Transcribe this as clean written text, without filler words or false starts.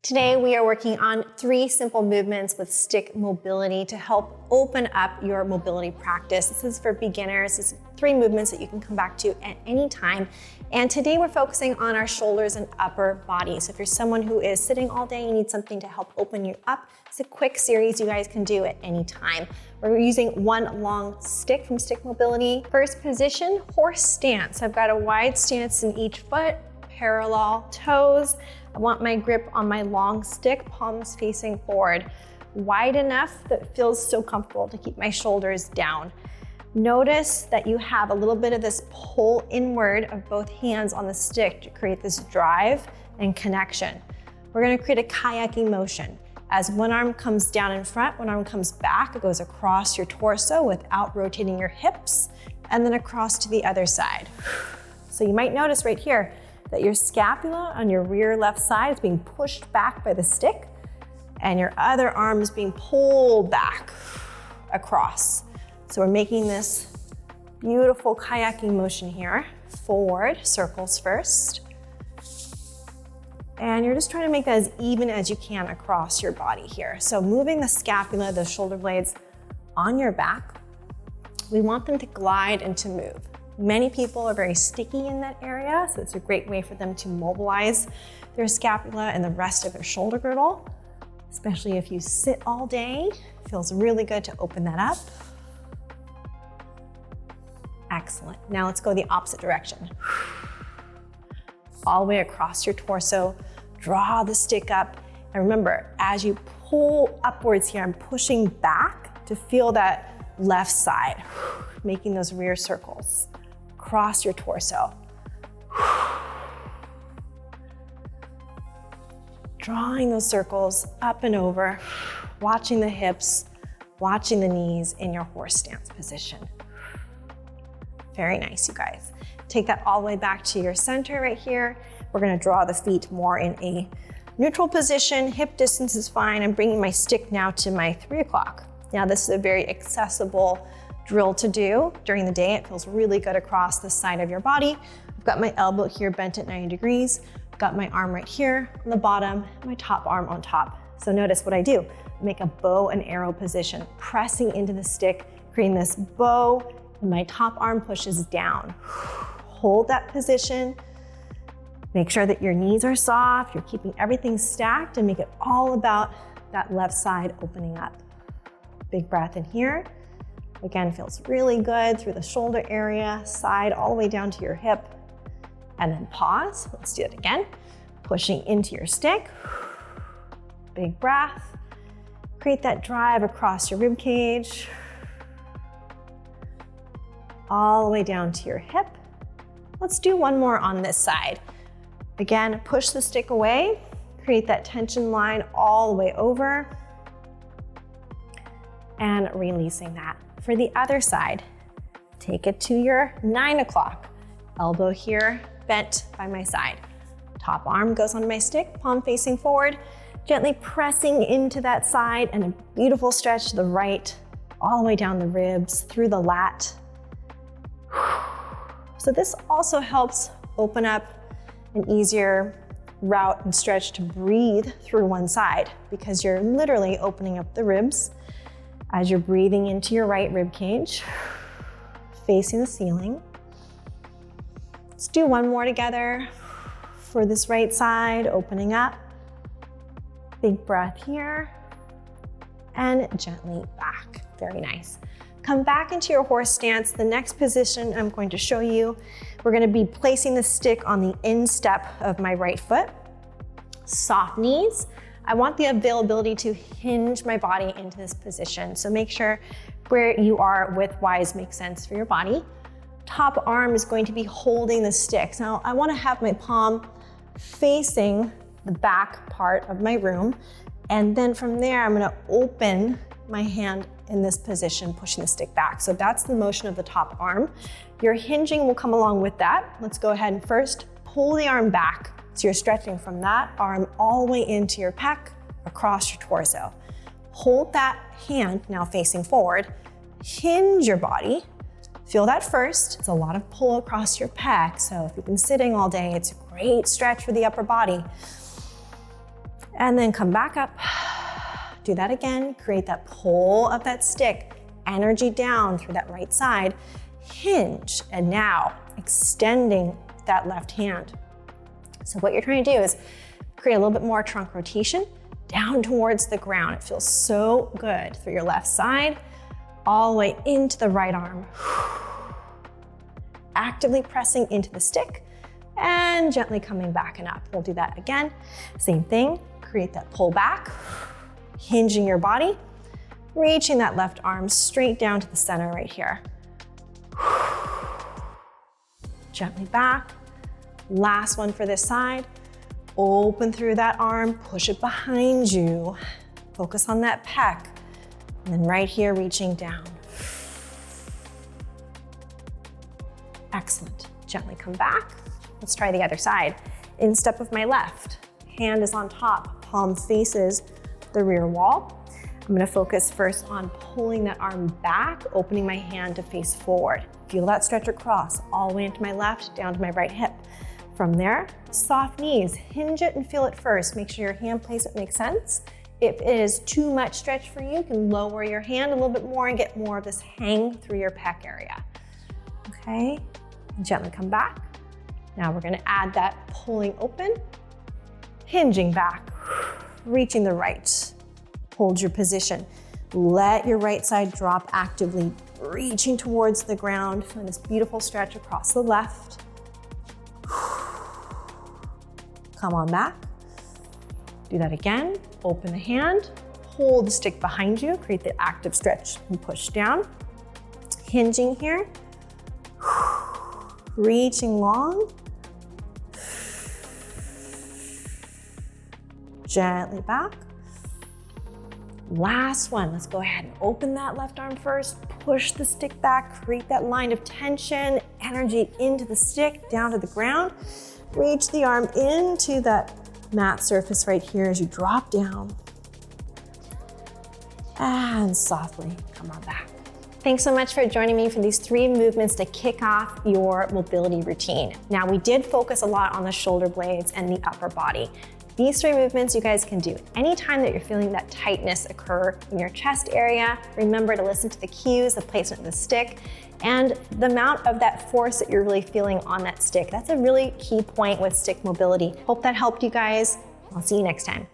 Today we are working on 3 simple movements with stick mobility to help open up your mobility practice. This is for beginners. This is 3 movements that you can come back to at any time. And today we're focusing on our shoulders and upper body. So if you're someone who is sitting all day, you need something to help open you up, it's a quick series you guys can do at any time. We're using 1 long stick from Stick Mobility. First position, horse stance. I've got a wide stance in each foot, parallel toes. I want my grip on my long stick, palms facing forward, wide enough that it feels so comfortable to keep my shoulders down. Notice that you have a little bit of this pull inward of both hands on the stick to create this drive and connection. We're gonna create a kayaking motion. As one arm comes down in front, one arm comes back, it goes across your torso without rotating your hips, and then across to the other side. So you might notice right here, that your scapula on your rear left side is being pushed back by the stick and your other arm is being pulled back across. So we're making this beautiful kayaking motion here. Forward, circles first. And you're just trying to make that as even as you can across your body here. So moving the scapula, the shoulder blades on your back, we want them to glide and to move. Many people are very sticky in that area, so it's a great way for them to mobilize their scapula and the rest of their shoulder girdle, especially if you sit all day. It feels really good to open that up. Excellent. Now let's go the opposite direction. All the way across your torso, draw the stick up. And remember, as you pull upwards here, I'm pushing back to feel that left side, making those rear circles. Across your torso. Drawing those circles up and over, watching the hips, watching the knees in your horse stance position. Very nice, you guys. Take that all the way back to your center right here. We're gonna draw the feet more in a neutral position. Hip distance is fine. I'm bringing my stick now to my 3 o'clock. Now this is a very accessible drill to do during the day. It feels really good across the side of your body. I've got my elbow here bent at 90 degrees. I've got my arm right here on the bottom, my top arm on top. So notice what I do. I make a bow and arrow position, pressing into the stick, creating this bow, and my top arm pushes down. Hold that position. Make sure that your knees are soft, you're keeping everything stacked, and make it all about that left side opening up. Big breath in here. Again, feels really good through the shoulder area, side all the way down to your hip. And then pause. Let's do it again. Pushing into your stick. Big breath. Create that drive across your rib cage. All the way down to your hip. Let's do one more on this side. Again, push the stick away. Create that tension line all the way over. And releasing that. For the other side, take it to your 9 o'clock. Elbow here, bent by my side. Top arm goes on my stick, palm facing forward, gently pressing into that side and a beautiful stretch to the right, all the way down the ribs, through the lat. So this also helps open up an easier route and stretch to breathe through one side because you're literally opening up the ribs as you're breathing into your right rib cage, facing the ceiling. Let's do one more together for this right side, opening up. Big breath here, and gently back. Very nice. Come back into your horse stance. The next position I'm going to show you, we're gonna be placing the stick on the instep of my right foot. Soft knees. I want the availability to hinge my body into this position. So make sure where you are width-wise makes sense for your body. Top arm is going to be holding the sticks. Now I wanna have my palm facing the back part of my room. And then from there, I'm gonna open my hand in this position, pushing the stick back. So that's the motion of the top arm. Your hinging will come along with that. Let's go ahead and first pull the arm back. So you're stretching from that arm all the way into your pec, across your torso. Hold that hand now facing forward, hinge your body. Feel that first. It's a lot of pull across your pec. So if you've been sitting all day, it's a great stretch for the upper body. And then come back up. Do that again. Create that pull of that stick. Energy down through that right side. Hinge. And now extending that left hand. So what you're trying to do is create a little bit more trunk rotation down towards the ground. It feels so good through your left side, all the way into the right arm. Actively pressing into the stick and gently coming back and up. We'll do that again. Same thing, create that pull back, hinging your body, reaching that left arm straight down to the center right here. Gently back. Last one for this side. Open through that arm, push it behind you. Focus on that pec. And then right here, reaching down. Excellent. Gently come back. Let's try the other side. Instep with my left. Hand is on top, palm faces the rear wall. I'm gonna focus first on pulling that arm back, opening my hand to face forward. Feel that stretch across, all the way into my left, down to my right hip. From there, soft knees, hinge it and feel it first. Make sure your hand placement makes sense. If it is too much stretch for you, you can lower your hand a little bit more and get more of this hang through your pec area. Okay, gently come back. Now we're gonna add that pulling open, hinging back, reaching the right. Hold your position. Let your right side drop actively, reaching towards the ground. Find this beautiful stretch across the left. Come on back. Do that again. Open the hand, hold the stick behind you, create the active stretch and push down. Hinging here. Reaching long. Gently back. Last one, let's go ahead and open that left arm first, push the stick back, create that line of tension, energy into the stick, down to the ground. Reach the arm into that mat surface right here as you drop down. And softly come on back. Thanks so much for joining me for these 3 movements to kick off your mobility routine. Now, we did focus a lot on the shoulder blades and the upper body. These 3 movements you guys can do anytime that you're feeling that tightness occur in your chest area. Remember to listen to the cues, the placement of the stick, and the amount of that force that you're really feeling on that stick. That's a really key point with stick mobility. Hope that helped you guys. I'll see you next time.